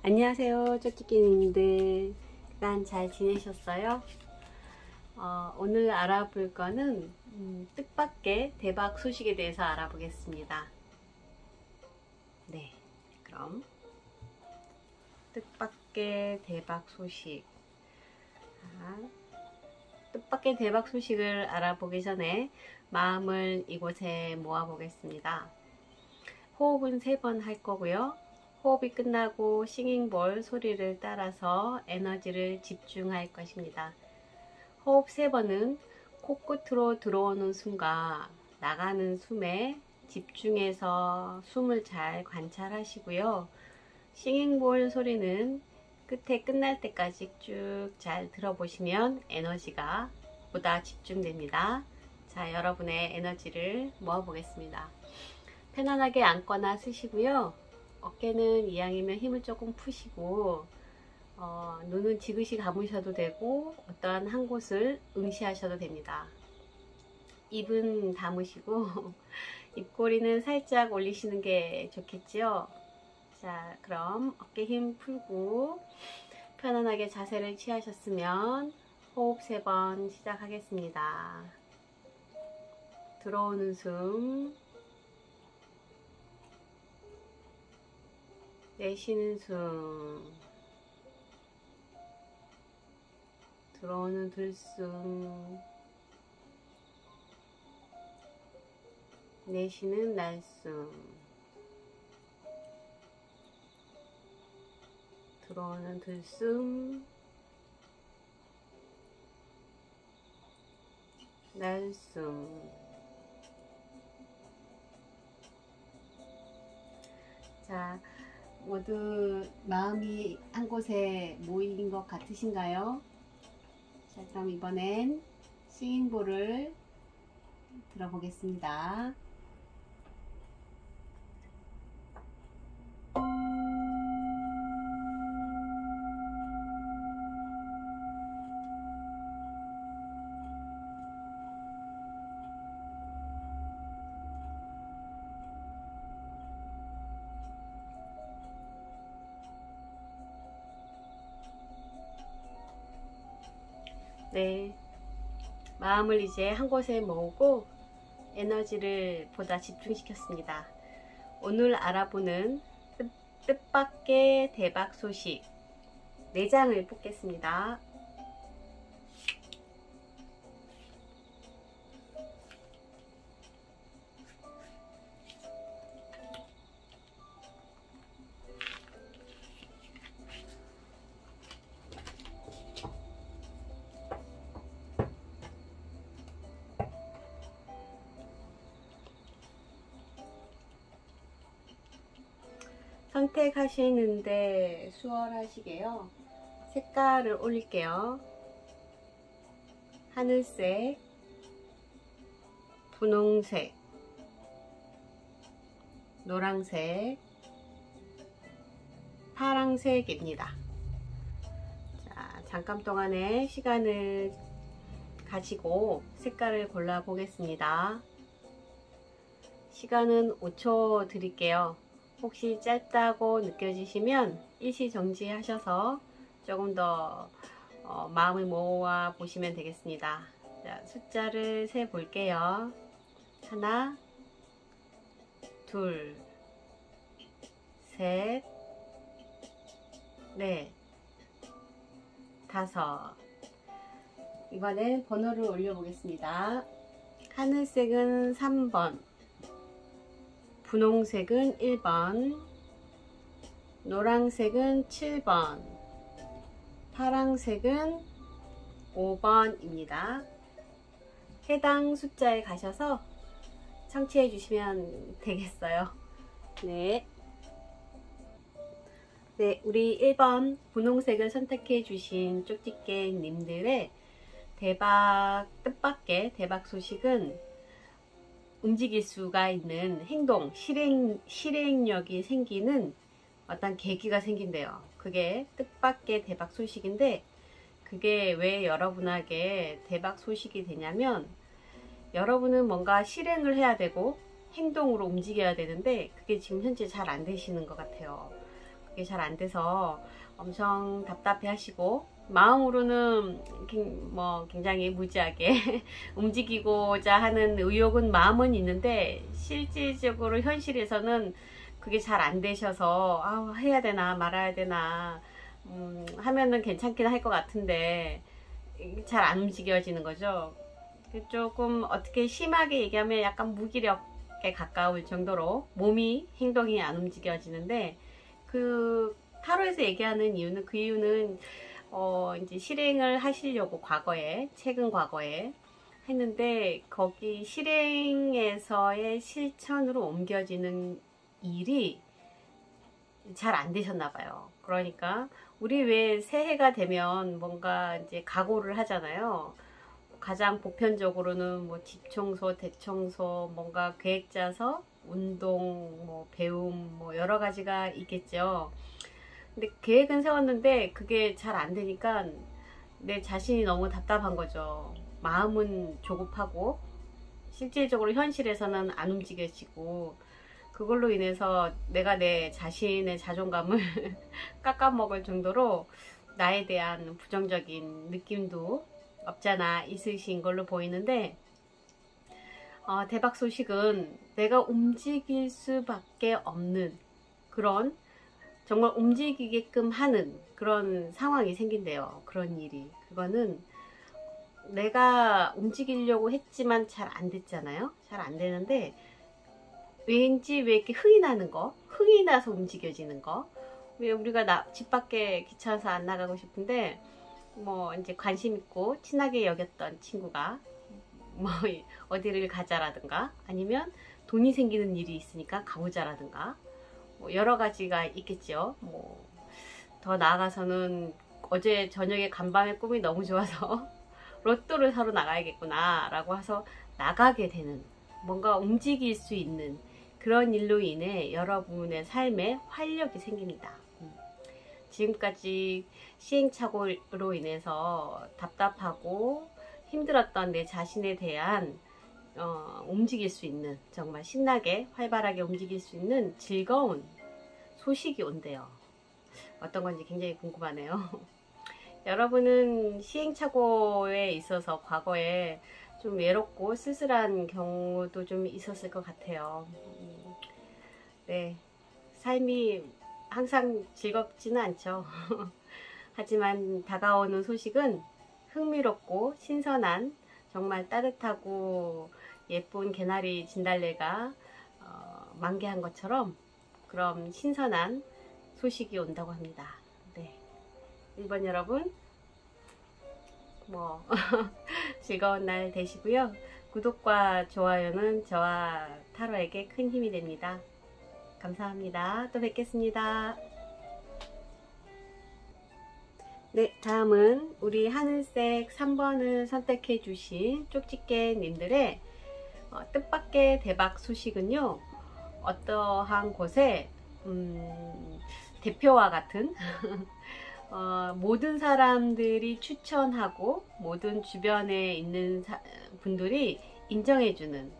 안녕하세요, 쪽집게님들. 그간 잘 지내셨어요? 오늘 알아볼 거는 뜻밖의 대박 소식에 대해서 알아보겠습니다. 네, 그럼 뜻밖의 대박 소식. 뜻밖의 대박 소식을 알아보기 전에 마음을 이곳에 모아 보겠습니다. 호흡은 3번 할 거고요. 호흡이 끝나고 싱잉볼 소리를 따라서 에너지를 집중할 것입니다. 호흡 3번은 코끝으로 들어오는 숨과 나가는 숨에 집중해서 숨을 잘 관찰하시고요. 싱잉볼 소리는 끝에 끝날 때까지 쭉 잘 들어보시면 에너지가 보다 집중됩니다. 자, 여러분의 에너지를 모아 보겠습니다. 편안하게 앉거나 쓰시고요. 어깨는 이왕이면 힘을 조금 푸시고 눈은 지그시 감으셔도 되고 어떠한 한 곳을 응시하셔도 됩니다. 입은 다무시고 입꼬리는 살짝 올리시는 게 좋겠지요. 자, 그럼 어깨 힘 풀고 편안하게 자세를 취하셨으면 호흡 3번 시작하겠습니다. 들어오는 숨, 내쉬는 숨, 들어오는 들숨, 내쉬는 날숨, 들어오는 들숨, 날숨. 자, 모두 마음이 한 곳에 모인 것 같으신가요? 자, 그럼 이번엔 싱잉볼을 들어보겠습니다. 네, 마음을 이제 한 곳에 모으고 에너지를 보다 집중시켰습니다. 오늘 알아보는 뜻밖의 대박 소식 4장을 뽑겠습니다. 선택하시는데 수월하시게요. 색깔을 올릴게요. 하늘색, 분홍색, 노란색, 파란색입니다. 자, 잠깐 동안의 시간을 가지고 색깔을 골라 보겠습니다. 시간은 5초 드릴게요. 혹시 짧다고 느껴지시면 일시정지 하셔서 조금 더 마음을 모아 보시면 되겠습니다. 자, 숫자를 세 볼게요. 하나, 둘, 셋, 넷, 다섯. 이번엔 번호를 올려 보겠습니다. 하늘색은 3번, 분홍색은 1번, 노란색은 7번, 파란색은 5번입니다. 해당 숫자에 가셔서 청취해 주시면 되겠어요. 네. 네, 우리 1번 분홍색을 선택해 주신 쪽집게 님들의 뜻밖의 대박 소식은 움직일 수가 있는 행동, 실행력이 생기는 어떤 계기가 생긴대요. 그게 뜻밖의 대박 소식인데, 그게 왜 여러분에게 대박 소식이 되냐면, 여러분은 뭔가 실행을 해야 되고 행동으로 움직여야 되는데 그게 지금 현재 잘 안 되시는 것 같아요. 그게 잘 안 돼서 엄청 답답해 하시고, 마음으로는 굉장히 무지하게 움직이고자 하는 의욕은 마음은 있는데 실질적으로 현실에서는 그게 잘 안 되셔서 해야 되나 말아야 되나 하면은 괜찮긴 할 것 같은데 잘 안 움직여지는 거죠. 조금 어떻게 심하게 얘기하면 약간 무기력에 가까울 정도로 몸이 행동이 안 움직여지는데, 그 타로에서 얘기하는 이유는 그 이유는 이제 실행을 하시려고 최근 과거에 했는데 거기 실행에서의 실천으로 옮겨지는 일이 잘 안 되셨나 봐요. 그러니까 우리 왜 새해가 되면 뭔가 이제 각오를 하잖아요. 가장 보편적으로는 뭐 집 청소, 대청소, 뭔가 계획 짜서 운동, 뭐 배움, 뭐 여러 가지가 있겠죠. 근데 계획은 세웠는데 그게 잘 안 되니까 내 자신이 너무 답답한 거죠. 마음은 조급하고 실질적으로 현실에서는 안 움직여지고, 그걸로 인해서 내가 내 자신의 자존감을 깎아먹을 정도로 나에 대한 부정적인 느낌도 없잖아 있으신 걸로 보이는데, 대박 소식은 내가 움직일 수밖에 없는 그런, 정말 움직이게끔 하는 그런 상황이 생긴대요. 그런 일이. 그거는 내가 움직이려고 했지만 잘 안 됐잖아요. 잘 안 되는데 왠지 왜 이렇게 흥이 나는 거, 흥이 나서 움직여지는 거. 왜 우리가 집 밖에 귀찮아서 안 나가고 싶은데 뭐 이제 관심 있고 친하게 여겼던 친구가 뭐 어디를 가자라든가, 아니면 돈이 생기는 일이 있으니까 가보자라든가, 뭐 여러 가지가 있겠죠. 뭐 더 나아가서는 어제 저녁에 간밤에 꿈이 너무 좋아서 로또를 사러 나가야겠구나 라고 해서 나가게 되는, 뭔가 움직일 수 있는 그런 일로 인해 여러분의 삶에 활력이 생깁니다. 지금까지 시행착오로 인해서 답답하고 힘들었던 내 자신에 대한 움직일 수 있는, 정말 신나게 활발하게 움직일 수 있는 즐거운 소식이 온대요. 어떤 건지 굉장히 궁금하네요. 여러분은 시행착오에 있어서 과거에 좀 외롭고 쓸쓸한 경우도 좀 있었을 것 같아요. 네, 삶이 항상 즐겁지는 않죠. 하지만 다가오는 소식은 흥미롭고 신선한, 정말 따뜻하고 예쁜 개나리 진달래가 만개한 것처럼 그런 신선한 소식이 온다고 합니다. 네, 1번 여러분 즐거운 날 되시고요. 구독과 좋아요는 저와 타로에게 큰 힘이 됩니다. 감사합니다. 또 뵙겠습니다. 네, 다음은 우리 하늘색 3번을 선택해 주신 쪽집게 님들의 뜻밖의 대박 소식은요, 어떠한 곳에 대표와 같은 모든 사람들이 추천하고 모든 주변에 있는 분들이 인정해주는,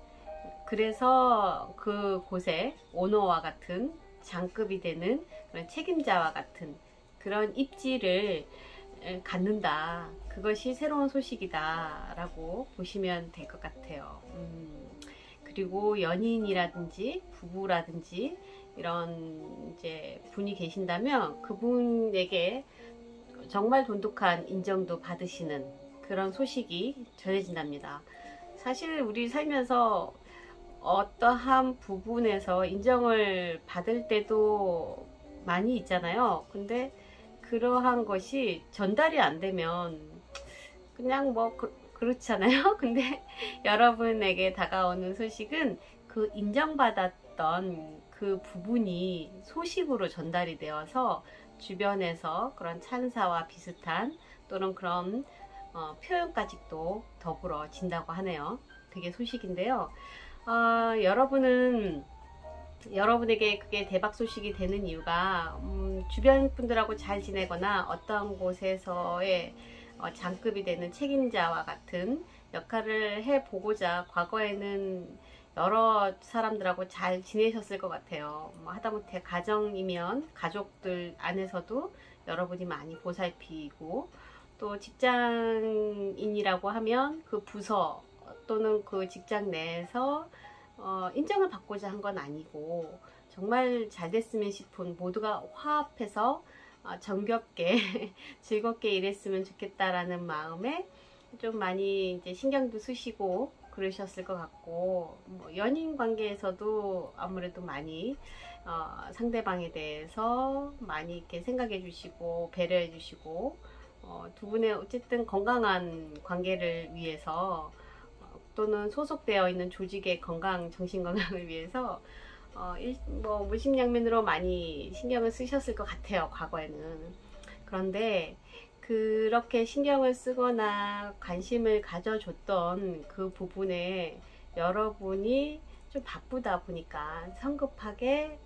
그래서 그 곳에 오너와 같은 장급이 되는 그런 책임자와 같은 그런 입지를 갖는다. 그것이 새로운 소식이다 라고 보시면 될 것 같아요. 그리고 연인이라든지 부부라든지 이런 이제 분이 계신다면 그분에게 정말 돈독한 인정도 받으시는 그런 소식이 전해진답니다. 사실 우리 살면서 어떠한 부분에서 인정을 받을 때도 많이 있잖아요. 근데 그러한 것이 전달이 안 되면 그냥 그렇잖아요. 근데 여러분에게 다가오는 소식은 그 인정받았던 그 부분이 소식으로 전달이 되어서 주변에서 그런 찬사와 비슷한 또는 그런 표현까지도 더불어진다고 하네요. 그게 소식인데요. 여러분에게 그게 대박 소식이 되는 이유가 주변 분들하고 잘 지내거나 어떤 곳에서의 장급이 되는 책임자와 같은 역할을 해보고자 과거에는 여러 사람들하고 잘 지내셨을 것 같아요. 뭐 하다못해 가정이면 가족들 안에서도 여러분이 많이 보살피고, 또 직장인이라고 하면 그 부서 또는 그 직장 내에서 인정을 받고자 한 건 아니고, 정말 잘 됐으면 싶은, 모두가 화합해서 정겹게 즐겁게 일했으면 좋겠다라는 마음에 좀 많이 이제 신경도 쓰시고 그러셨을 것 같고, 뭐 연인 관계에서도 아무래도 많이 상대방에 대해서 많이 이렇게 생각해 주시고 배려해 주시고, 두 분의 어쨌든 건강한 관계를 위해서, 또는 소속되어 있는 조직의 건강, 정신 건강을 위해서 뭐 물심양면으로 많이 신경을 쓰셨을 것 같아요, 과거에는. 그런데 그렇게 신경을 쓰거나 관심을 가져줬던 그 부분에 여러분이 좀 바쁘다 보니까 성급하게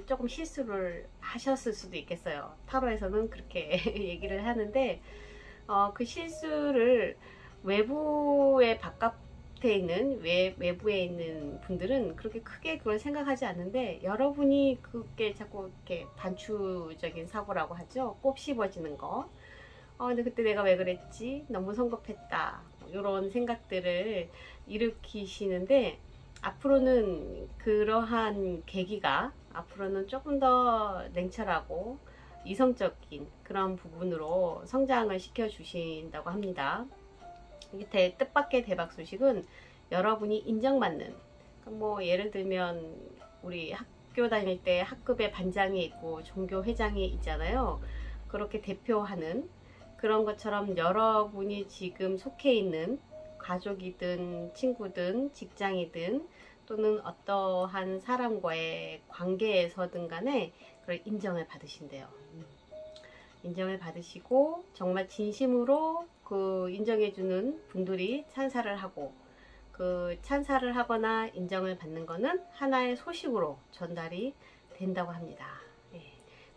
조금 실수를 하셨을 수도 있겠어요. 타로에서는 그렇게 얘기를 하는데, 그 실수를 외부에 바깥에 있는 외부에 있는 분들은 그렇게 크게 그걸 생각하지 않는데, 여러분이 그게 자꾸 이렇게 반추적인 사고라고 하죠. 꼽 씹어지는 거. 근데 그때 내가 왜 그랬지? 너무 성급했다. 이런 생각들을 일으키시는데, 앞으로는 그러한 계기가 앞으로는 조금 더 냉철하고 이성적인 그런 부분으로 성장을 시켜 주신다고 합니다. 이게 뜻밖의 대박 소식은 여러분이 인정받는, 뭐 예를 들면 우리 학교 다닐 때 학급에 반장이 있고 종교 회장이 있잖아요. 그렇게 대표하는 그런 것처럼 여러분이 지금 속해 있는 가족이든 친구든 직장이든 또는 어떠한 사람과의 관계에서든 간에 그걸 인정을 받으신대요. 인정을 받으시고 정말 진심으로 그 인정해주는 분들이 찬사를 하고, 그 찬사를 하거나 인정을 받는 거는 하나의 소식으로 전달이 된다고 합니다.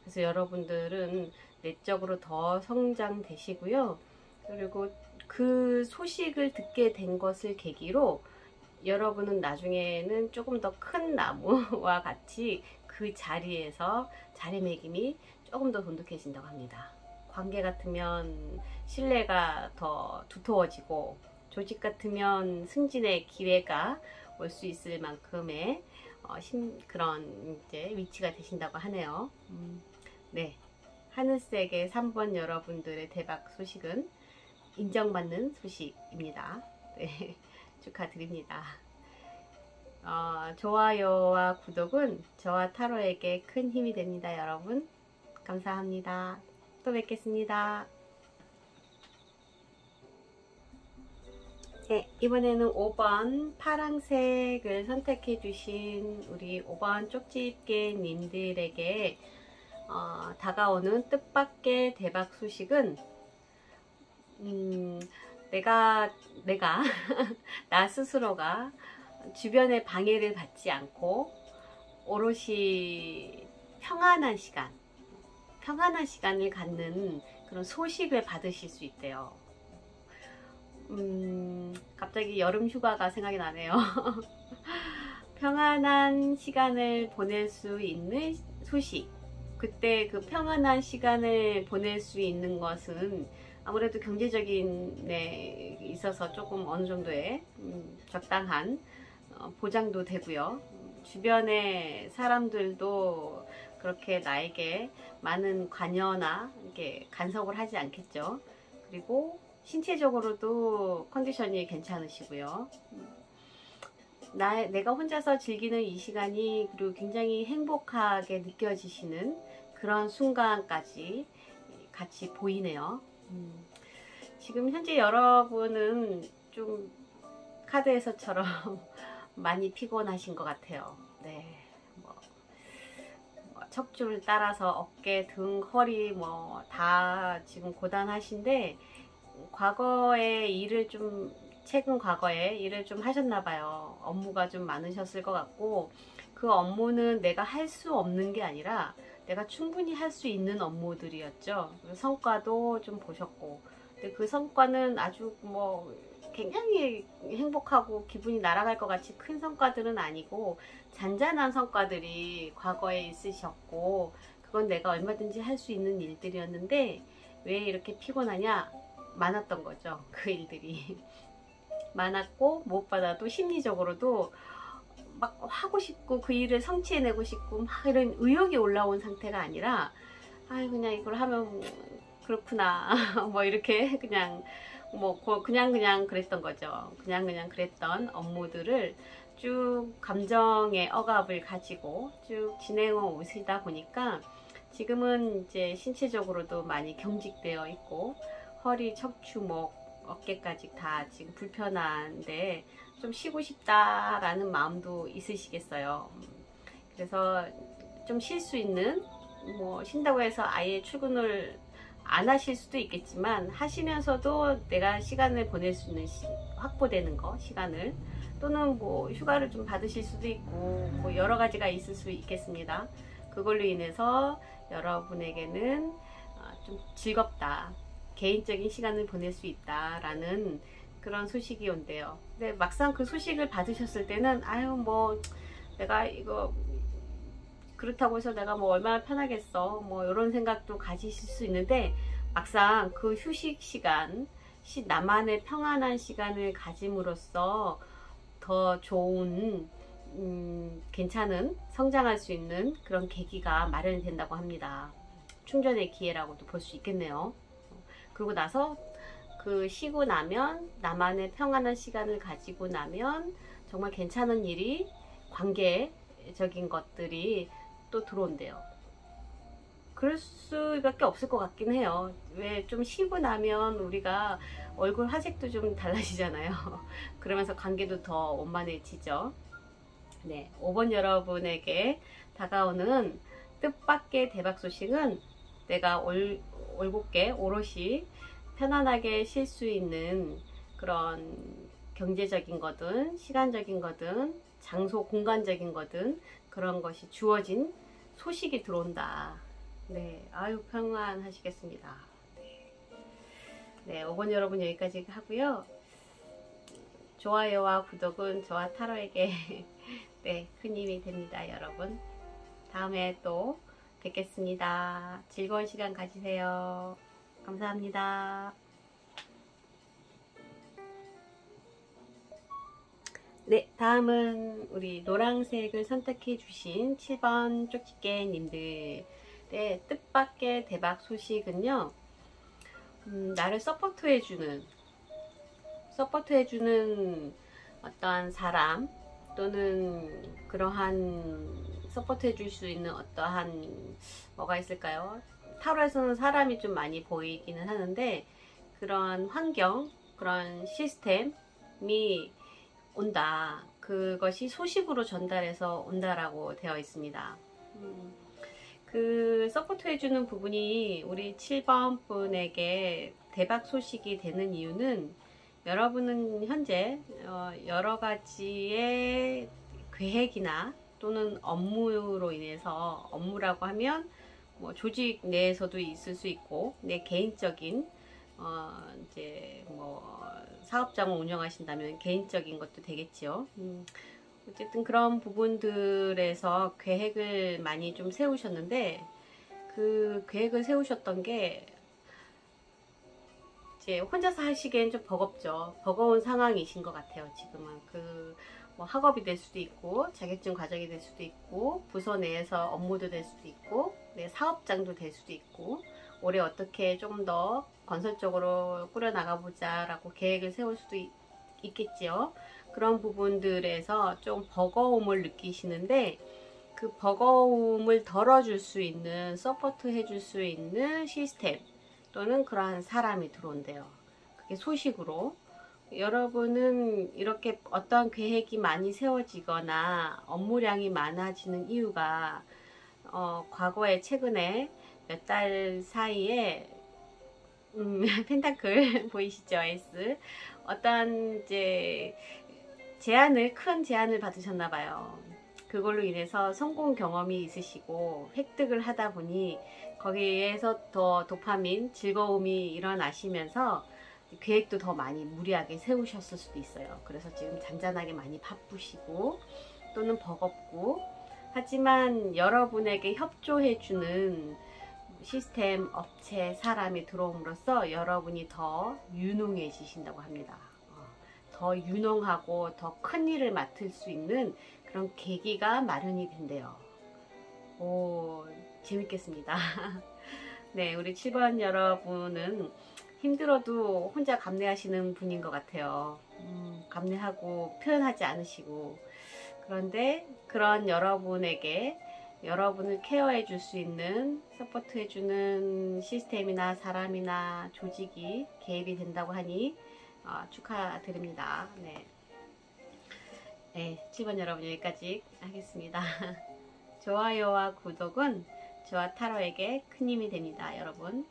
그래서 여러분들은 내적으로 더 성장되시고요. 그리고 그 소식을 듣게 된 것을 계기로 여러분은 나중에는 조금 더 큰 나무와 같이 그 자리에서 자리매김이 조금 더 돈독해진다고 합니다. 관계 같으면 신뢰가 더 두터워지고, 조직 같으면 승진의 기회가 올 수 있을 만큼의 그런 이제 위치가 되신다고 하네요. 네, 하늘색의 3번 여러분들의 대박 소식은 인정받는 소식입니다. 네, 축하드립니다. 좋아요와 구독은 저와 타로에게 큰 힘이 됩니다, 여러분. 감사합니다. 또 뵙겠습니다. 네, 이번에는 5번 파랑색을 선택해 주신 우리 5번 쪽집게 님들에게 다가오는 뜻밖의 대박 소식은, 내가 나 스스로가 주변의 방해를 받지 않고 오롯이 평안한 시간을 갖는 그런 소식을 받으실 수 있대요. 갑자기 여름 휴가가 생각이 나네요. 평안한 시간을 보낼 수 있는 소식. 그때 그 평안한 시간을 보낼 수 있는 것은 아무래도 경제적인 데 있어서 조금 어느 정도의 적당한 보장도 되고요. 주변의 사람들도 그렇게 나에게 많은 관여나 이렇게 간섭을 하지 않겠죠. 그리고 신체적으로도 컨디션이 괜찮으시고요. 내가 혼자서 즐기는 이 시간이 그리고 굉장히 행복하게 느껴지시는 그런 순간까지 같이 보이네요. 지금 현재 여러분은 좀 카드에서처럼 많이 피곤하신 것 같아요. 네, 뭐 척추를 따라서 어깨, 등, 허리 뭐 다 지금 고단하신데, 최근 과거에 일을 좀 하셨나 봐요. 업무가 좀 많으셨을 것 같고, 그 업무는 내가 할 수 없는 게 아니라 내가 충분히 할 수 있는 업무들이었죠. 성과도 좀 보셨고, 근데 그 성과는 아주 뭐 굉장히 행복하고 기분이 날아갈 것 같이 큰 성과들은 아니고 잔잔한 성과들이 과거에 있으셨고, 그건 내가 얼마든지 할 수 있는 일들이었는데 왜 이렇게 피곤하냐? 많았던 거죠. 그 일들이 많았고, 무엇보다도 심리적으로도 막 하고 싶고 그 일을 성취해내고 싶고 막 이런 의욕이 올라온 상태가 아니라, 아 그냥 이걸 하면 그렇구나 뭐 이렇게 그냥 뭐 그냥 그랬던 거죠. 그냥 그랬던 업무들을 쭉 감정의 억압을 가지고 쭉 진행해 오시다 보니까 지금은 이제 신체적으로도 많이 경직되어 있고, 허리, 척추, 목, 어깨까지 다 지금 불편한데 좀 쉬고 싶다라는 마음도 있으시겠어요. 그래서 좀 쉴 수 있는, 뭐 쉰다고 해서 아예 출근을 안 하실 수도 있겠지만 하시면서도 내가 시간을 보낼 수 있는 확보되는 거, 시간을, 또는 뭐 휴가를 좀 받으실 수도 있고, 뭐 여러 가지가 있을 수 있겠습니다. 그걸로 인해서 여러분에게는 좀 즐겁다, 개인적인 시간을 보낼 수 있다라는 그런 소식이 온대요. 근데 막상 그 소식을 받으셨을 때는 아유 뭐 내가 이거 그렇다고 해서 내가 뭐 얼마나 편하겠어, 뭐 이런 생각도 가지실 수 있는데, 막상 그 휴식 시간, 나만의 평안한 시간을 가짐으로써 더 좋은 괜찮은 성장할 수 있는 그런 계기가 마련이 된다고 합니다. 충전의 기회라고도 볼 수 있겠네요. 그러고 나서 그 쉬고 나면, 나만의 평안한 시간을 가지고 나면 정말 괜찮은 일이, 관계적인 것들이 또 들어온대요. 그럴 수밖에 없을 것 같긴 해요. 왜 좀 쉬고 나면 우리가 얼굴 화색도 좀 달라지잖아요. 그러면서 관계도 더 원만해지죠. 네, 5번 여러분에게 다가오는 뜻밖의 대박 소식은, 내가 올곧게 오롯이 편안하게 쉴 수 있는 그런 경제적인 거든 시간적인 거든 장소 공간적인 거든 그런 것이 주어진 소식이 들어온다. 네, 아유 평안하시겠습니다. 네, 5번 여러분 여기까지 하고요. 좋아요와 구독은 저와 타로에게 네, 큰 힘이 됩니다. 여러분, 다음에 또 뵙겠습니다. 즐거운 시간 가지세요. 감사합니다. 네, 다음은 우리 노란색을 선택해 주신 7번 쪽집게님들의 뜻밖의 대박 소식은요, 나를 서포트해주는 어떠한 사람, 또는 그러한 서포트해줄 수 있는 어떠한 뭐가 있을까요? 타로에서는 사람이 좀 많이 보이기는 하는데, 그런 환경, 그런 시스템이 온다. 그것이 소식으로 전달해서 온다라고 되어 있습니다. 그 서포트 해주는 부분이 우리 7번 분에게 대박 소식이 되는 이유는, 여러분은 현재 여러 가지의 계획이나 또는 업무로 인해서, 업무라고 하면 뭐 조직 내에서도 있을 수 있고, 내 개인적인 이제 뭐 사업장을 운영하신다면 개인적인 것도 되겠죠. 어쨌든 그런 부분들에서 계획을 많이 좀 세우셨는데, 그 계획을 세우셨던 게 이제 혼자서 하시기엔 좀 버겁죠. 버거운 상황이신 것 같아요. 지금은 뭐 학업이 될 수도 있고, 자격증 과정이 될 수도 있고, 부서 내에서 업무도 될 수도 있고, 내 사업장도 될 수도 있고, 올해 어떻게 조금 더 건설적으로 꾸려나가보자 라고 계획을 세울 수도 있겠지요. 그런 부분들에서 좀 버거움을 느끼시는데, 그 버거움을 덜어줄 수 있는, 서포트 해줄 수 있는 시스템 또는 그러한 사람이 들어온대요. 그게 소식으로. 여러분은 이렇게 어떠한 계획이 많이 세워지거나 업무량이 많아지는 이유가 과거에 최근에 몇 달 사이에 펜타클 보이시죠? S 어떠한 이제 큰 제안을 받으셨나 봐요. 그걸로 인해서 성공 경험이 있으시고 획득을 하다 보니 거기에서 더 도파민, 즐거움이 일어나시면서 계획도 더 많이 무리하게 세우셨을 수도 있어요. 그래서 지금 잔잔하게 많이 바쁘시고 또는 버겁고, 하지만 여러분에게 협조해주는 시스템, 업체, 사람이 들어옴으로써 여러분이 더 유능해지신다고 합니다. 더 유능하고 더 큰 일을 맡을 수 있는 그런 계기가 마련이 된대요. 오, 재밌겠습니다. 네, 우리 7번 여러분은 힘들어도 혼자 감내하시는 분인 것 같아요. 감내하고 표현하지 않으시고, 그런데 그런 여러분에게 여러분을 케어해 줄 수 있는, 서포트 해주는 시스템이나 사람이나 조직이 개입이 된다고 하니 축하드립니다. 네. 네, 7번 여러분 여기까지 하겠습니다. 좋아요와 구독은 저와 타로에게 큰 힘이 됩니다. 여러분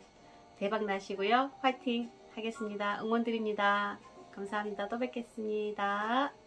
대박 나시고요. 화이팅 하겠습니다. 응원 드립니다. 감사합니다. 또 뵙겠습니다.